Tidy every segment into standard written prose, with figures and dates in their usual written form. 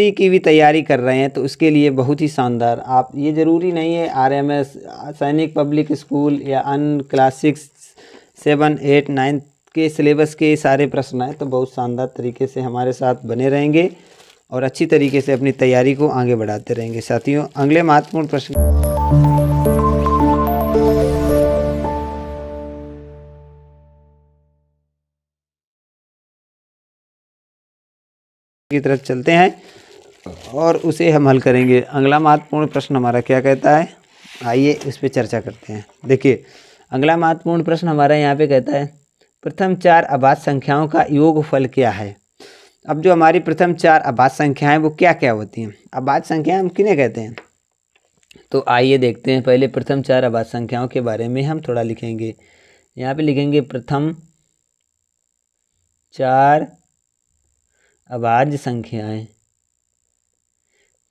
की भी तैयारी कर रहे हैं तो उसके लिए बहुत ही शानदार, आप ये ज़रूरी नहीं है आरएमएस, सैनिक पब्लिक स्कूल या अन्य क्लास 6, 7, 8, 9 के सिलेबस के सारे प्रश्न आए तो बहुत शानदार तरीके से हमारे साथ बने रहेंगे और अच्छी तरीके से अपनी तैयारी को आगे बढ़ाते रहेंगे। साथियों, अगले महत्वपूर्ण प्रश्न की तरफ चलते हैं और उसे हम हल करेंगे। अगला महत्वपूर्ण प्रश्न हमारा क्या कहता है, आइए इस पर चर्चा करते हैं। देखिए, अगला महत्वपूर्ण प्रश्न हमारा यहाँ पे कहता है प्रथम 4 अभाज्य संख्याओं का योगफल क्या है। अब जो हमारी प्रथम 4 अभाज्य संख्याएं वो क्या क्या होती हैं, अभाज्य संख्याएं हम किन्हें कहते हैं, तो आइए देखते हैं। पहले प्रथम 4 अभाज्य संख्याओं के बारे में हम थोड़ा लिखेंगे। यहाँ पे लिखेंगे प्रथम 4 अभाज्य संख्याएं।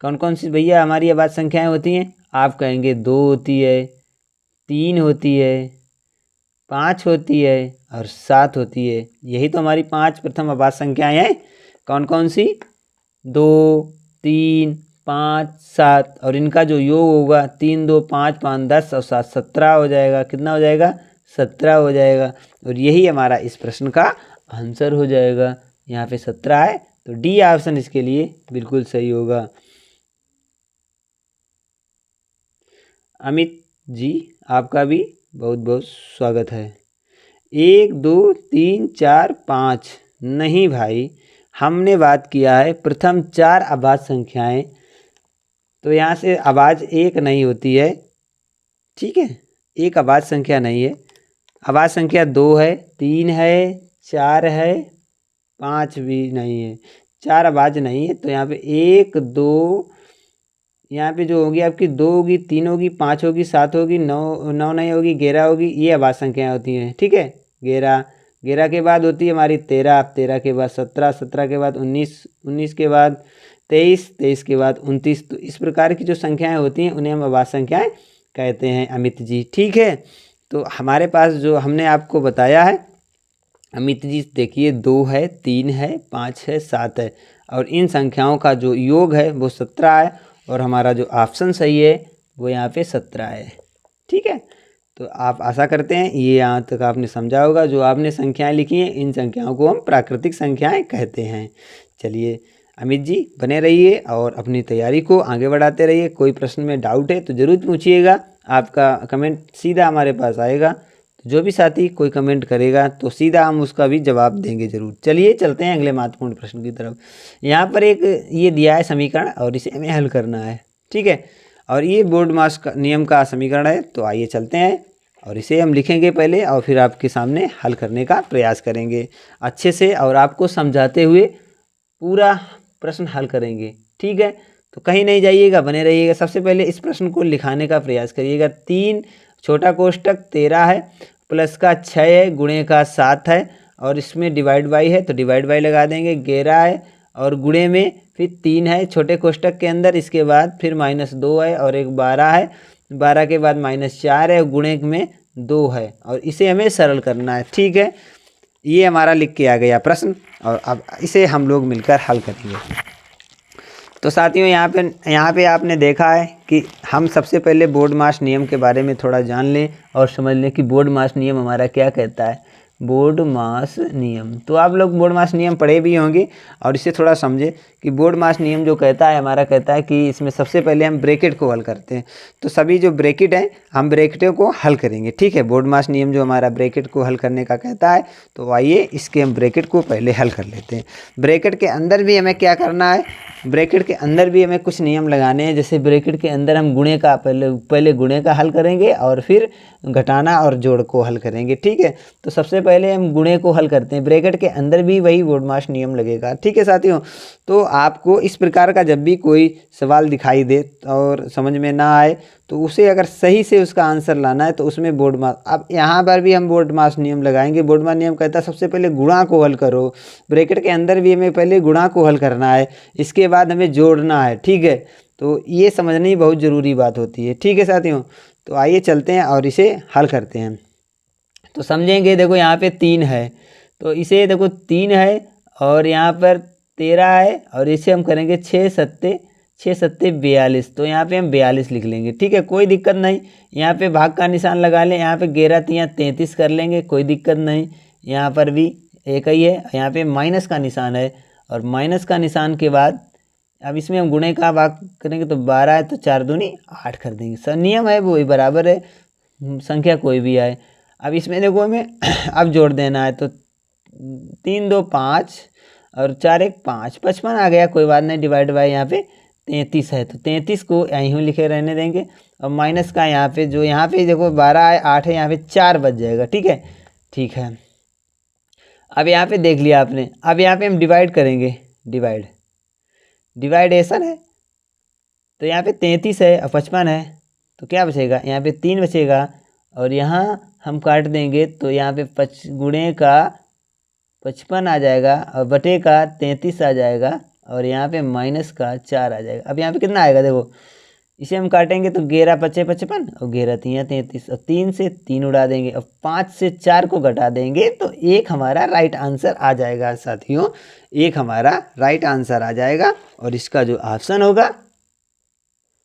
कौन कौन सी भैया हमारी अभाज्य संख्याएं होती हैं, आप कहेंगे 2 होती है, 3 होती है, 5 होती है और 7 होती है। यही तो हमारी 5 प्रथम अभाज्य संख्याएं हैं। कौन कौन सी, 2, 3, 5, 7 और इनका जो योग होगा 3, 2, 5, 5, 10 और 7, 17 हो जाएगा। कितना हो जाएगा, 17 हो जाएगा। और यही हमारा इस प्रश्न का आंसर हो जाएगा। यहाँ पे 17 है तो डी ऑप्शन इसके लिए बिल्कुल सही होगा। अमित जी, आपका भी बहुत बहुत स्वागत है। 1, 2, 3, 4, 5 नहीं भाई, हमने बात किया है प्रथम 4 अभाज्य संख्याएं, तो यहाँ से अभाज्य एक नहीं होती है, ठीक है, एक अभाज्य संख्या नहीं है। अभाज्य संख्या 2 है, 3 है, 4 है, 5 भी नहीं है, 4 अभाज्य नहीं है। तो यहाँ पे 1, 2, यहाँ पे जो होगी आपकी 2 होगी, 3 होगी, 5 होगी, 7 होगी, 9 नहीं होगी, 11 होगी, ये अभाज्य संख्याएं होती हैं, ठीक है। 11 के बाद होती है हमारी 13 के बाद 17 के बाद 19 के बाद 23 के बाद 29। तो इस प्रकार की जो संख्याएं होती हैं उन्हें हम अभाज्य संख्याएं कहते हैं अमित जी, ठीक है। तो हमारे पास जो हमने आपको बताया है अमित जी, देखिए 2 है, 3 है, 5 है, 7 है और इन संख्याओं का जो योग है वो 17 है और हमारा जो ऑप्शन सही है वो यहाँ पे 17 है, ठीक है। तो आप आशा करते हैं ये यहाँ तक आपने समझा होगा। जो आपने संख्याएं लिखी हैं इन संख्याओं को हम प्राकृतिक संख्याएं कहते हैं। चलिए अमित जी, बने रहिए और अपनी तैयारी को आगे बढ़ाते रहिए। कोई प्रश्न में डाउट है तो ज़रूर पूछिएगा, आपका कमेंट सीधा हमारे पास आएगा। तो जो भी साथी कोई कमेंट करेगा तो सीधा हम उसका भी जवाब देंगे ज़रूर। चलिए चलते हैं अगले महत्वपूर्ण प्रश्न की तरफ। यहाँ पर एक ये दिया है समीकरण और इसे हमें हल करना है, ठीक है। और ये बोर्ड मास का नियम का समीकरण है। तो आइए चलते हैं और इसे हम लिखेंगे पहले और फिर आपके सामने हल करने का प्रयास करेंगे अच्छे से और आपको समझाते हुए पूरा प्रश्न हल करेंगे, ठीक है। तो कहीं नहीं जाइएगा, बने रहिएगा। सबसे पहले इस प्रश्न को लिखाने का प्रयास करिएगा। 3 छोटा कोष्टक 13 है, प्लस का 6 है, गुणे का 7 है और इसमें डिवाइड बाई है तो डिवाइड बाई लगा देंगे। 11 है और गुणे में फिर 3 है छोटे कोष्टक के अंदर, इसके बाद फिर -2 है और एक 12 है, 12 के बाद -4 है, गुणे में 2 है और इसे हमें सरल करना है, ठीक है। ये हमारा लिख के आ गया प्रश्न और अब इसे हम लोग मिलकर हल करेंगे। तो साथियों, यहाँ पे आपने देखा है कि हम सबसे पहले बोर्ड मास नियम के बारे में थोड़ा जान लें और समझ लें कि बोर्ड मास नियम हमारा क्या कहता है। बोर्ड मास नियम, तो आप लोग बोर्ड मास नियम पढ़े भी होंगे और इसे थोड़ा समझे कि बोर्ड मास नियम जो कहता है हमारा कहता है कि इसमें सबसे पहले हम ब्रैकेट को हल करते हैं। तो सभी जो ब्रैकेट हैं हम ब्रैकेटों को हल करेंगे, ठीक है। बोर्ड मास नियम जो हमारा ब्रैकेट को हल करने का कहता है, तो आइए इसके हम ब्रैकेट को पहले हल कर लेते हैं। ब्रैकेट के अंदर भी हमें क्या करना है, ब्रैकेट के अंदर भी हमें कुछ नियम लगाने हैं। जैसे ब्रैकेट के अंदर हम गुणे का पहले गुणे का हल करेंगे और फिर घटाना और जोड़ को हल करेंगे, ठीक है। तो सबसे पहले हम गुणे को हल करते हैं। ब्रैकेट के अंदर भी वही बोर्ड मास नियम लगेगा, ठीक है साथियों। तो आपको इस प्रकार का जब भी कोई सवाल दिखाई दे और समझ में ना आए तो उसे अगर सही से उसका आंसर लाना है तो उसमें बोर्ड मास, अब यहाँ पर भी हम बोर्ड मास नियम लगाएंगे। बोर्ड मास नियम कहता है सबसे पहले गुणा को हल करो। ब्रैकेट के अंदर भी हमें पहले गुणा को हल करना है, इसके बाद हमें जोड़ना है, ठीक है। तो ये समझनी बहुत ज़रूरी बात होती है, ठीक है साथियों। तो आइए चलते हैं और इसे हल करते हैं। तो समझेंगे, देखो यहाँ पे 3 है तो इसे देखो 3 है और यहाँ पर 13 है और इसे हम करेंगे 6 सत्ते 42, तो यहाँ पे हम 42 लिख लेंगे। ठीक है, कोई दिक्कत नहीं। यहाँ पे भाग का निशान लगा लें, यहाँ पे 11 तियाँ 33 कर लेंगे, कोई दिक्कत नहीं। यहाँ पर भी एक ही है, यहाँ पे माइनस का निशान है और माइनस का निशान के बाद अब इसमें हम गुणे का भाग करेंगे तो 12 है तो 4 दूनी 8 कर देंगे। सर नियम है वही बराबर है, संख्या कोई भी आए। अब इसमें देखो हमें अब जोड़ देना है, तो 3 2 5 और 4 1 5, 55 आ गया, कोई बात नहीं। डिवाइड बाय यहाँ पे 33 है तो 33 को यहीं लिखे रहने देंगे। और माइनस का यहाँ पे जो यहाँ पे देखो 12 है 8 है, यहाँ पे 4 बच जाएगा। ठीक है, ठीक है। अब यहाँ पे देख लिया आपने, अब यहाँ पे हम डिवाइड करेंगे, डिवाइडेशन है तो यहाँ पे 33 है और 55 है तो क्या बचेगा, यहाँ पे 3 बचेगा और यहाँ हम काट देंगे तो यहाँ पे गुणे का 55 आ जाएगा और बटे का 33 आ जाएगा और यहाँ पे माइनस का 4 आ जाएगा। अब यहाँ पे कितना आएगा देखो, इसे हम काटेंगे तो 11 पचे 55 और 11 तियाँ 33 और 3 से 3 उड़ा देंगे और 5 से 4 को घटा देंगे तो एक हमारा राइट आंसर आ जाएगा साथियों, एक हमारा राइट आंसर आ जाएगा। और इसका जो ऑप्शन होगा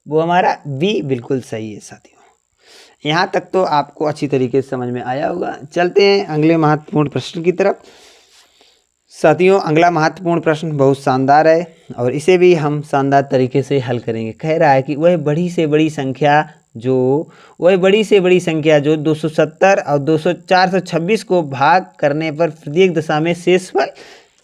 वो हमारा बी बिल्कुल सही है साथियों। यहाँ तक तो आपको अच्छी तरीके से समझ में आया होगा। चलते हैं अगले महत्वपूर्ण प्रश्न की तरफ। साथियों अगला महत्वपूर्ण प्रश्न बहुत शानदार है और इसे भी हम शानदार तरीके से हल करेंगे। कह रहा है कि वह बड़ी से बड़ी संख्या जो 270 और 426 को भाग करने पर प्रत्येक दशा में शेषफल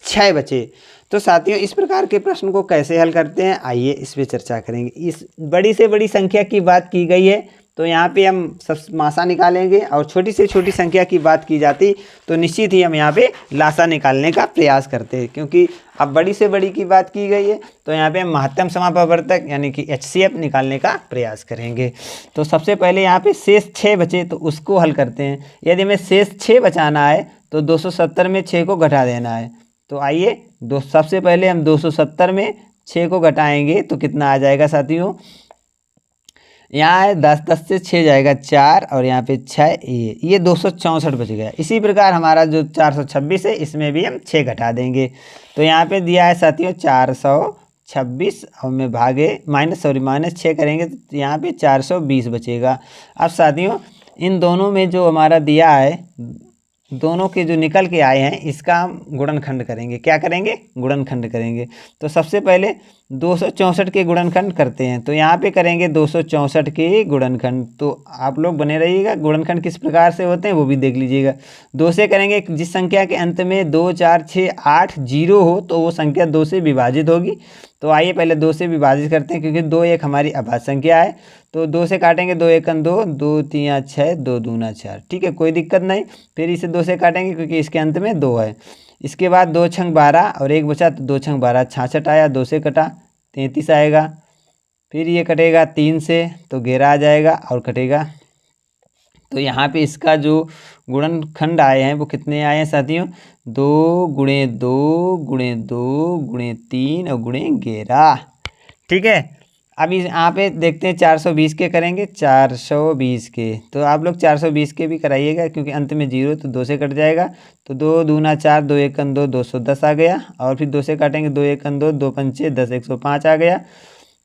6 बचे। तो साथियों इस प्रकार के प्रश्न को कैसे हल करते हैं, आइए इस पर चर्चा करेंगे। इस बड़ी से बड़ी संख्या की बात की गई है तो यहाँ पे हम सब मासा निकालेंगे और छोटी से छोटी संख्या की बात की जाती तो निश्चित ही हम यहाँ पे लासा निकालने का प्रयास करते हैं, क्योंकि अब बड़ी से बड़ी की बात की गई है तो यहाँ पे हम महत्तम समापवर्तक यानी कि HCF निकालने का प्रयास करेंगे। तो सबसे पहले यहाँ पे शेष 6 बचे तो उसको हल करते हैं। यदि हमें शेष 6 बचाना है तो 270 में 6 को घटा देना है। तो आइए सबसे पहले हम 270 में 6 को घटाएंगे तो कितना आ जाएगा साथियों, यहाँ है 10 से 6 जाएगा 4 और यहाँ पे 6 ये 264 बच गया। इसी प्रकार हमारा जो 426 है इसमें भी हम 6 घटा देंगे तो यहाँ पे दिया है साथियों 426 और में भागे माइनस 6 करेंगे तो यहाँ पे 420 बचेगा। अब साथियों इन दोनों में जो हमारा दिया है, दोनों के जो निकल के आए हैं इसका हम गुणनखंड करेंगे। क्या करेंगे, गुणनखंड करेंगे। तो सबसे पहले 264 के गुणनखंड करते हैं तो यहाँ पे करेंगे 264 के गुणनखंड। तो आप लोग बने रहिएगा, गुणनखंड किस प्रकार से होते हैं वो भी देख लीजिएगा। 2 से करेंगे, जिस संख्या के अंत में 2 4 6 8 0 हो तो वो संख्या 2 से विभाजित होगी। तो आइए पहले 2 से विभाजित करते हैं, क्योंकि 2 एक हमारी अभाज्य संख्या है। तो 2 से काटेंगे, 2 1 2, 2 3 6, 2 2 4। ठीक है, कोई दिक्कत नहीं। फिर इसे 2 से काटेंगे क्योंकि इसके अंत में 2 है। इसके बाद 2 छंग 12 और 1 बचा तो 2 छंग 12 66 आया, 2 से कटा 33 आएगा। फिर ये कटेगा 3 से तो 11 आ जाएगा और कटेगा। तो यहाँ पे इसका जो गुणनखंड आए हैं वो कितने आए हैं साथियों, 2 गुणे 2 गुणे 2 गुणे 3 और गुणे 11। ठीक है, अब इस यहाँ पे देखते हैं 420 के करेंगे, 420 के। तो आप लोग 420 के भी कराइएगा क्योंकि अंत में 0 तो 2 से कट जाएगा। तो 2 दूना 4, 2 1 2, 210 आ गया। और फिर 2 से काटेंगे, 2 1 2, 2 5 10, 105 आ गया।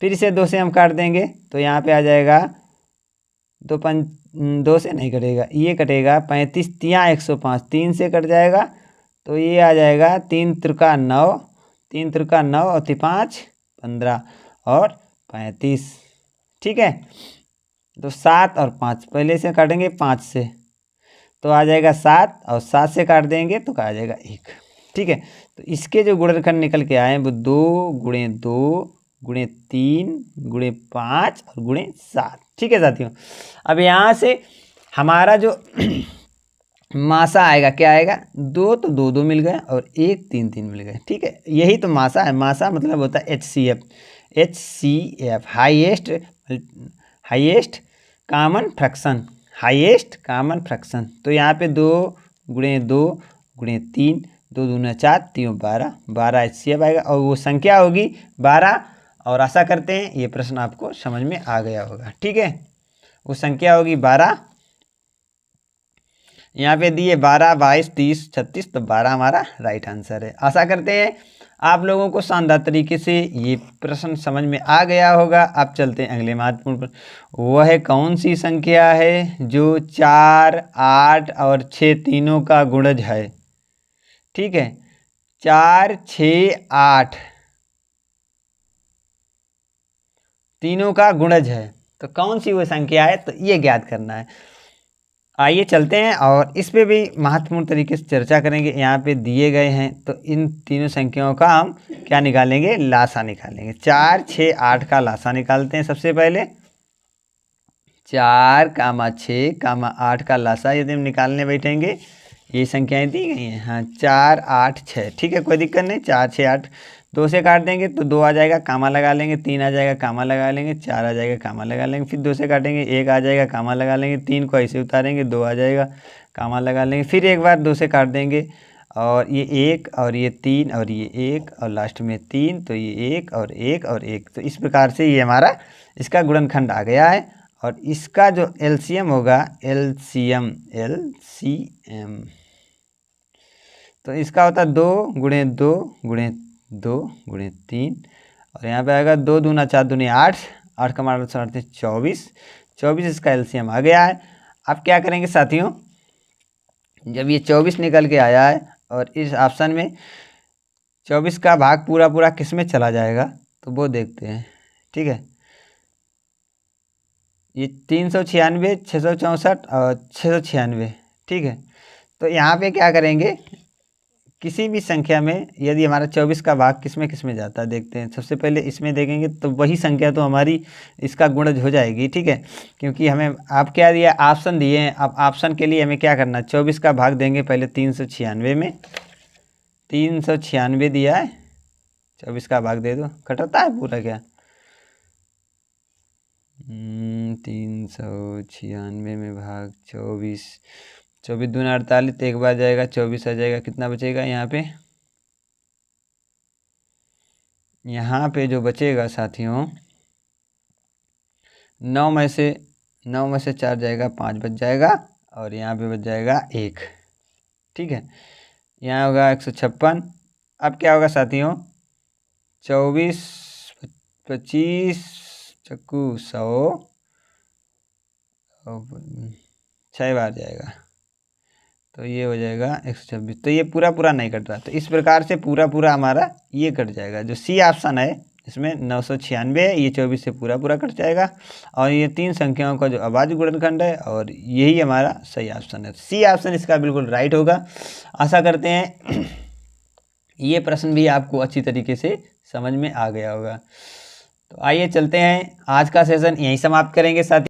फिर इसे 2 से हम काट देंगे तो यहाँ पे आ जाएगा 2 से नहीं कटेगा, ये कटेगा 35 तियाँ 105, 3 से कट जाएगा तो ये आ जाएगा 3 त्रिका 9, 3 त्रिका 9 और 5 15 और 35। ठीक है, तो 7 और 5 पहले से काटेंगे 5 से तो आ जाएगा 7 और 7 से काट देंगे तो आ जाएगा 1। ठीक है, तो इसके जो गुणनखंड निकल के आए हैं वो 2 गुणे 2 गुणे 3 गुणे 5 और गुणे 7। ठीक है साथियों, अब यहाँ से हमारा जो मासा आएगा क्या आएगा, 2 तो 2 2 मिल गए और 1 3 3 मिल गए। ठीक है, यही तो मासा है। मासा मतलब होता है HCF हाईएस्ट कॉमन फ्रैक्शन। तो यहाँ पे 2 गुणे 2 गुणे 3, 2 दूना 4, 3 12 HCF आएगा और वो संख्या होगी 12। और आशा करते हैं ये प्रश्न आपको समझ में आ गया होगा। ठीक है, वो संख्या होगी 12। यहाँ पे दिए 12 22 30 36 तो 12 हमारा राइट आंसर है। आशा करते हैं आप लोगों को शानदार तरीके से ये प्रश्न समझ में आ गया होगा। अब चलते हैं अगले महत्वपूर्ण पर। वह कौन सी संख्या है जो 4, 8 और 6 तीनों का गुणज है? ठीक है, 4, 6, 8 तीनों का गुणज है, तो कौन सी वो संख्या है, तो ये ज्ञात करना है। आइए चलते हैं और इस पे भी महत्वपूर्ण तरीके से चर्चा करेंगे। यहाँ पे दिए गए हैं, तो इन तीनों संख्याओं का हम क्या निकालेंगे? लासा निकालेंगे। 4, 6, 8 का लासा निकालते हैं सबसे पहले। 4, 6, 8 का लासा यदि हम निकालने बैठेंगे, ये संख्याएं दी गई हैं। हाँ, 4, 8, 6, ठीक है, कोई दिक्कत नहीं। 4, 6, 8 2 से काट देंगे तो 2 आ जाएगा, कामा लगा लेंगे। 3 आ जाएगा, कामा लगा लेंगे। 4 आ जाएगा, कामा लगा लेंगे। फिर 2 से काटेंगे, 1 आ जाएगा, कामा लगा लेंगे। 3 को ऐसे उतारेंगे, 2 आ जाएगा, कामा लगा लेंगे। फिर एक बार 2 से काट देंगे, और ये 1 और ये 3 और ये 1 और लास्ट में 3, तो ये 1 और 1 और 1। तो इस प्रकार से ये हमारा इसका गुणनखंड आ गया है। और इसका जो एलसीएम होगा, एलसीएम तो इसका होता है 2 गुणे 2 गुणे 2 गुणे 3, और यहाँ पे आएगा 2 दूना 4 दूनी 8, 8 का मान 24, 24 इसका एलसीएम आ गया है। अब क्या करेंगे साथियों, जब ये 24 निकल के आया है और इस ऑप्शन में 24 का भाग पूरा पूरा किस में चला जाएगा, तो वो देखते हैं। ठीक है, ये 396, 664 और 696। ठीक है, तो यहाँ पे क्या करेंगे, किसी भी संख्या में यदि हमारा 24 का भाग किस में जाता है देखते हैं। सबसे पहले इसमें देखेंगे तो वही संख्या तो हमारी इसका गुणज हो जाएगी। ठीक है, क्योंकि हमें आप क्या दिया, ऑप्शन दिए हैं। अब ऑप्शन के लिए हमें क्या करना है, 24 का भाग देंगे पहले 396 में। 396 दिया है, 24 का भाग दे दो, कटता है पूरा क्या? 396 में भाग 24, 24 दूना 48, एक बार जाएगा, 24 आ जाएगा। कितना बचेगा यहाँ पे? यहाँ पे जो बचेगा साथियों, 9 में से 4 जाएगा, 5 बच जाएगा, और यहाँ पे बच जाएगा 1। ठीक है, यहाँ होगा 156। अब क्या होगा साथियों, 24, 25 चक्कू 100, 6 बार जाएगा, तो ये हो जाएगा 126। तो ये पूरा पूरा नहीं कट रहा, तो इस प्रकार से पूरा पूरा हमारा ये कट जाएगा। जो सी ऑप्शन है इसमें 996 है, ये 24 से पूरा पूरा कट जाएगा। और ये 3 संख्याओं का जो अभाज्य गुणनखंड है, और यही हमारा सही ऑप्शन है। सी ऑप्शन इसका बिल्कुल राइट होगा। आशा करते हैं ये प्रश्न भी आपको अच्छी तरीके से समझ में आ गया होगा। तो आइए चलते हैं, आज का सेशन यहीं समाप्त करेंगे साथी।